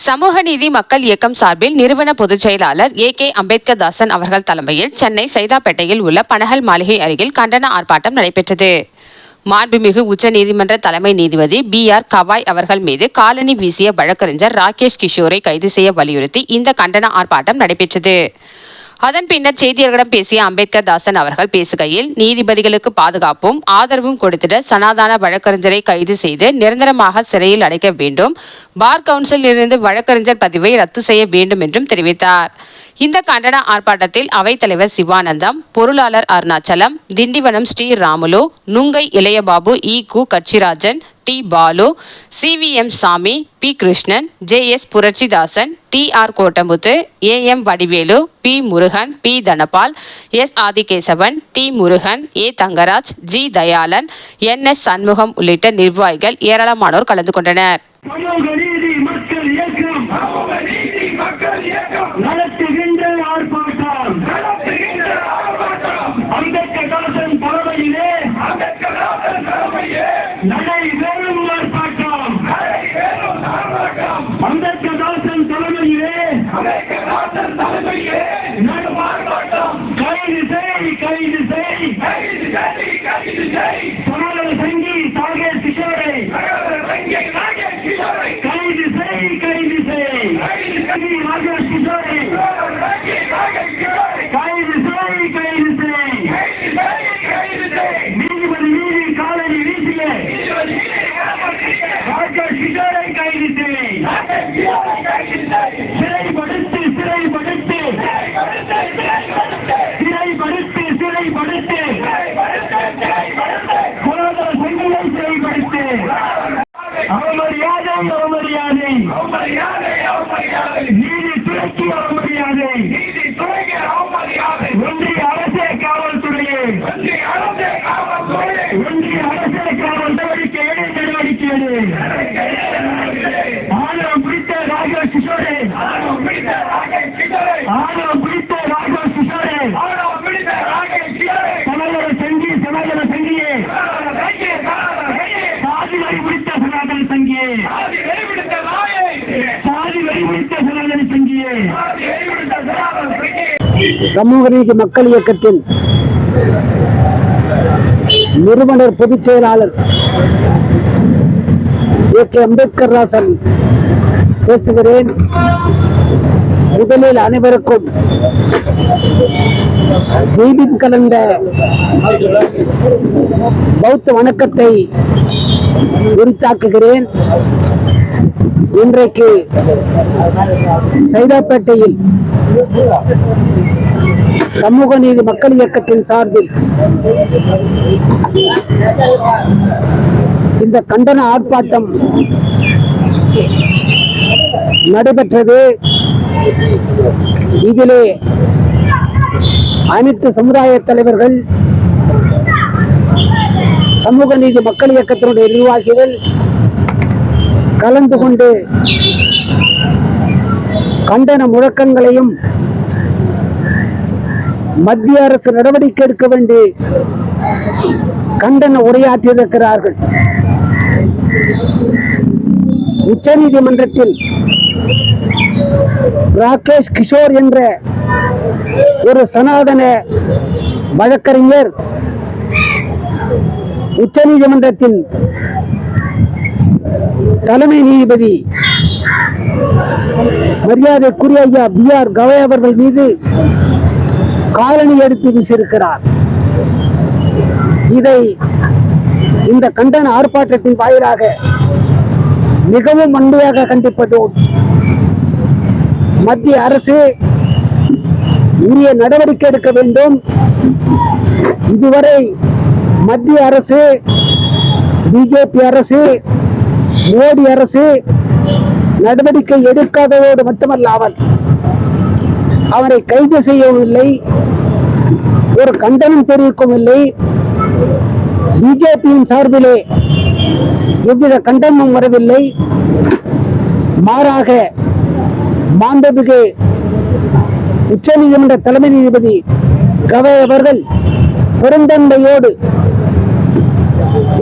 சமூக நீதி மக்கள் இயக்கம் சார்பில் நிறுவன பொதுச் செயலாளர் ஏ.கே. அம்பேத்கர் தாசன் அவர்கள் தலைமையில் சென்னை சைதாப்பேட்டையில் உள்ள பனகல் மாளிகை அருகில் கண்டன ஆர்ப்பாட்டம் நடைபெற்றது. மாண்புமிகு உச்சநீதிமன்ற தலைமை நீதிபதி பி.ஆர். கவாய் அவர்கள் மீது காலணி வீசிய வழக்கறிஞர் ராகேஷ் கிஷோரை கைது செய்ய வலியுறுத்தி இந்த கண்டன ஆர்ப்பாட்டம் நடைபெற்றது. அதன் பின்னர் செய்தியாளர்களிடம் பேசிய அம்பேத்கர் தாசன் அவர்கள் பேசுகையில், நீதிபதிகளுக்கு பாதுகாப்பும் ஆதரவும் கொடுத்திட சனாதன வழக்கறிஞரை கைது செய்து நிரந்தரமாக சிறையில் அடைக்க வேண்டும். பார் கவுன்சிலிருந்து வழக்கறிஞர் பதிவை ரத்து செய்ய வேண்டும் என்றும் தெரிவித்தார். இந்த கண்டன ஆர்ப்பாட்டத்தில் அவைத்தலைவர் சிவானந்தம், பொருளாளர் அருணாச்சலம், திண்டிவனம் ஸ்ரீராமுலு, நுங்கை இளையபாபு, ஈ.கு. Katchirajan, T. Balu, CVM. Sami, P. Krishnan, JS. Puratchidasan, TR. Kottamuthu, AM. Vadivelu, P. Murugan, P. Dhanapal, S. Adikesavan, T. Murugan, A. Thangaraj, G. Dayalan, NS. Shanmugam உள்ளிட்ட நிர்வாகிகள் ஏராளமானோர் கலந்து கொண்டனர். நடத்துகின்ற ஆர்ப்பாட்டம் அம்பேத்கர் தாசன் தலைமையிலே நடைபெறும் ஆர்ப்பாட்டம் அம்பேத்கர் தாசன் தலைமையிலே கைது செய் சமாதான சங்கி ராகேஷ் கிஷோரை கைது செய் ராகேஷ் கிஷோரை கைது செய் நீதிபதி நீதி காலனி வீசிய ராகேஷ் கிஷோரை கைது செய் சிறைப்படுத்து பொருளாதார சங்கிலை சிறைப்படுத்து அவமரியாதை நீதித்துறைக்கு அவமரியாதை ஒன்றிய அரசே காவல்துறையே நடவடிக்கை எடு ஆணவம் பிடித்த ராகேஷ் கிஷோரே சனாதன சங்கியே சாதி வரி பிடித்த சனாதன சங்கியே சமூக நீதி மக்கள் இயக்கத்தின் நிறுவனர் பொதுச் செயலாளர் ஏ.கே. அம்பேத்கர் தாசன் பேசுகிறேன். முதலில் அனைவருக்கும் ஜெய்பீம் கலந்த பௌத்த வணக்கத்தை உரித்தாக்குகிறேன். இன்றைக்கு சைதாப்பேட்டையில் சமூக நீதி மக்கள் இயக்கத்தின் சார்பில் இந்த கண்டன ஆர்ப்பாட்டம் நடைபெற்றது. இதிலே அனைத்து சமுதாய தலைவர்கள், சமூக நீதி மக்கள் இயக்கத்தினுடைய நிர்வாகிகள் கலந்து கொண்டு கண்டன முழக்கங்களையும் மத்திய அரசு நடவடிக்கை எடுக்க வேண்டி கண்டன உரையாற்றியிருக்கிறார்கள். உச்ச நீதிமன்றத்தில் ராகேஷ் கிஷோர் என்ற ஒரு சனாதன வழக்கறிஞர் உச்ச நீதிமன்றத்தின் தலைமை நீதிபதி மரியாதைக்குரிய ஐயா பி.ஆர். கவாய் அவர்கள் மீது காலணி எடுத்து வீசியிருக்கிறார். இதை இந்த கண்டன ஆர்ப்பாட்டத்தின் வாயிலாக மிகவும் வன்மையாக கண்டிப்பதோடு மத்திய அரசு உரிய நடவடிக்கை எடுக்க வேண்டும். இதுவரை மத்திய அரசு, பிஜேபி அரசு, மோடி அரசு நடவடிக்கை எடுக்காததோடு மட்டுமல்லாமல் அவரை கைது செய்யவும் இல்லை, ஒரு கண்டனம் தெரிவிக்கவும் இல்லை. பிஜேபியின் சார்பிலே எவ்வித கண்டனமும் வரவில்லை. மாறாக மாண்புமிகு உச்ச நீதிமன்ற தலைமை நீதிபதி கவாய் அவர்கள் பெருந்தன்மையோடு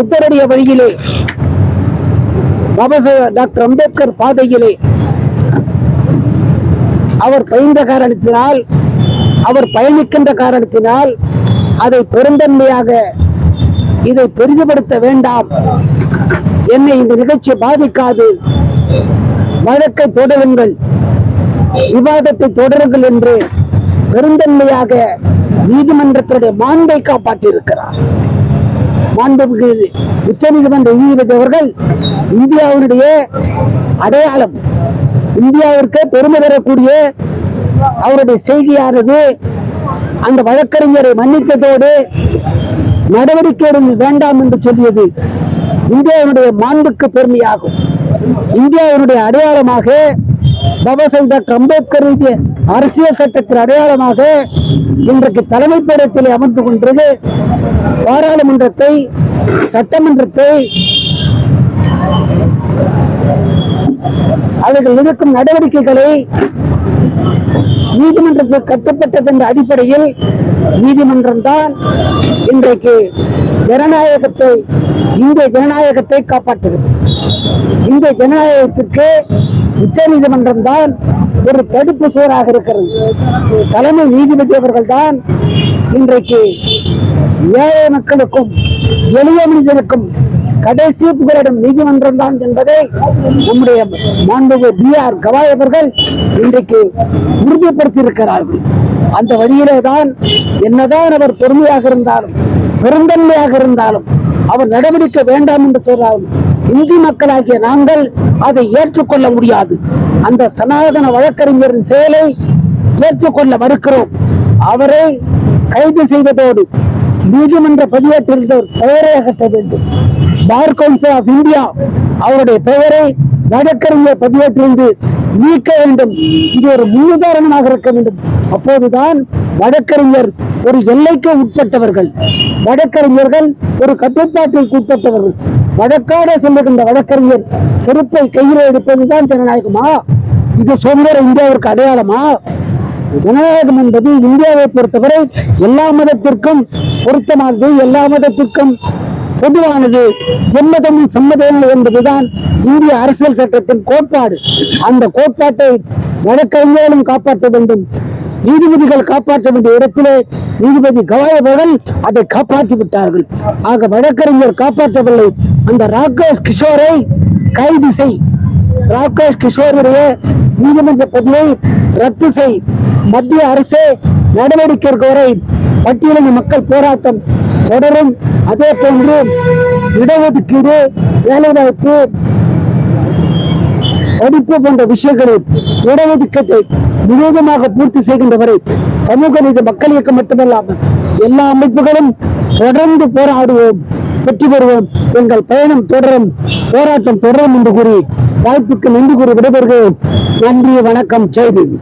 உத்தரடிய வழியிலே டாக்டர் அம்பேத்கர் பாதையிலே அவர் பயின்ற காரணத்தினால், அவர் பயணிக்கின்ற காரணத்தினால் அதை பெருந்தன்மையாக இதை பெரிதுபடுத்த வேண்டாம், என்னை இந்த நிகழ்ச்சி பாதிக்காது, வழக்கை தொடருங்கள், விவாதத்தை தொடருங்கள் என்று பெருந்தன்மையாக நீதிமன்றத்தினுடைய மாண்பை காப்பாற்றியிருக்கிறார். மாண்புமிகு உச்ச நீதிமன்ற நீதிபதி அவர்கள் இந்தியாவினுடைய அடையாளம், இந்தியாவிற்கு பெருமை தரக்கூடிய அவருடைய செய்தியானது அந்த வழக்கறிஞரை மன்னித்ததோடு நடவடிக்கை எடுக்க வேண்டாம் என்று சொல்லியது இந்தியாவினுடைய மாண்புக்கு பெருமையாகும். இந்தியாவினுடைய அடையாளமாக பாபா சாஹிப் டாக்டர் அம்பேத்கர் எழுதிய அரசியல் சட்டத்தின் அடையாளமாக இன்றைக்கு தலைமை பீடத்தில் அமர்ந்து கொண்டது பாராளுமன்றத்தை, சட்டமன்றத்தை அவர்கள் எடுக்கும் நடவடிக்கைகளை நீதிமன்றத்தில் கட்டுப்பட்டது என்ற அடிப்படையில் நீதிமன்றம் தான் இன்றைக்கு ஜனநாயகத்தை, இந்திய ஜனநாயகத்தை காப்பாற்றுகிறது. இந்திய ஜனநாயகத்திற்கு உச்ச நீதிமன்றம் தான் ஒரு தடுப்பு சுவராக இருக்கிறது. தலைமை நீதிபதி அவர்கள் தான் இன்றைக்கு ஏழை மக்களுக்கும் எளிய மனிதனுக்கும் கடைசி புகலிடம் நீதிமன்றம் தான் என்பதை நம்முடைய மாண்புமிகு B.R. கவாய் அவர்கள் இன்றைக்கு உறுதிப்படுத்தி இருக்கிறார்கள். அந்த வழியிலே தான் என்னதான் அவர் பொறுமையாக இருந்தாலும், பெருந்தன்மையாக இருந்தாலும், அவர் நடவடிக்கை வேண்டாம் என்று சொன்னாலும் இந்தி மக்களாகிய நாங்கள் அதை ஏற்றுக்கொள்ள முடியாது. அந்த சனாதன வழக்கறிஞரின் செயலை ஏற்றுக்கொள்ள மறுக்கிறோம். அவரை கைது செய்வதோடு நீதிமன்ற பதிவேட்டில் பெயரை அகற்ற வேண்டும். பார் கவுன்சில் ஆஃப் இந்தியா அவருடைய பெயரை வழக்கறிஞர் பதிவேற்றிலிருந்து நீக்க வேண்டும். இது ஒரு முன்னுதாரணமாக இருக்க வேண்டும். அப்போதுதான் வழக்கறிஞர் ஒரு எல்லைக்கு உட்பட்டவர்கள், வழக்கறிஞர்கள் ஒரு கட்டுப்பாட்டிற்கு உட்பட்டவர்கள். வழக்காட செல்லுகின்ற வழக்கறிஞர் செருப்பை கையில் எடுப்பதுதான் ஜனநாயகமா? இது சுதந்திர இந்தியாவிற்கு அடையாளமா? ஜனநாயகம் என்பது இந்தியாவை பொறுத்தவரை எல்லா மதத்திற்கும் பொருத்தமானது, எல்லா மதத்திற்கும் பொதுவானது, எம்மதமும் சம்மதம் என்பதுதான் இந்திய அரசியல் சட்டத்தின் கோட்பாடு. அந்த கோட்பாட்டை வழக்கறிஞர்களும் காப்பாற்ற வேண்டும், நீதிபதிகள் காப்பாற்ற வேண்டிய இடத்திலே நீதிபதி கவாய் அவர்கள் அதை காப்பாற்றி விட்டார்கள். ஆக வழக்கறிஞர் காப்பாற்றவில்லை. அந்த ராகேஷ் கிஷோரை கைது செய், ராகேஷ் கிஷோருடைய நீதிமன்ற பதிவை ரத்து செய். மத்திய அரசே நடவடிக்கை வரை பட்டியலின மக்கள் போராட்டம் தொடரும். அதே போன்று இடஒதுக்கீடு, வேலைவாய்ப்பு, படிப்பு போன்ற விஷயங்களில் இடஒதுக்கீட்டை முழுவதுமாக பூர்த்தி செய்கின்ற வரை சமூக நீதி மக்கள் இயக்கம் மட்டுமல்லாமல் எல்லா அமைப்புகளும் தொடர்ந்து போராடுவோம், வெற்றி பெறுவோம். எங்கள் பயணம் தொடரும், போராட்டம் தொடரும் என்று கூறி வாய்ப்புக்கு நன்றி கூறி விடைபெறுகிறேன். நன்றி, வணக்கம், ஜெய் பீம்.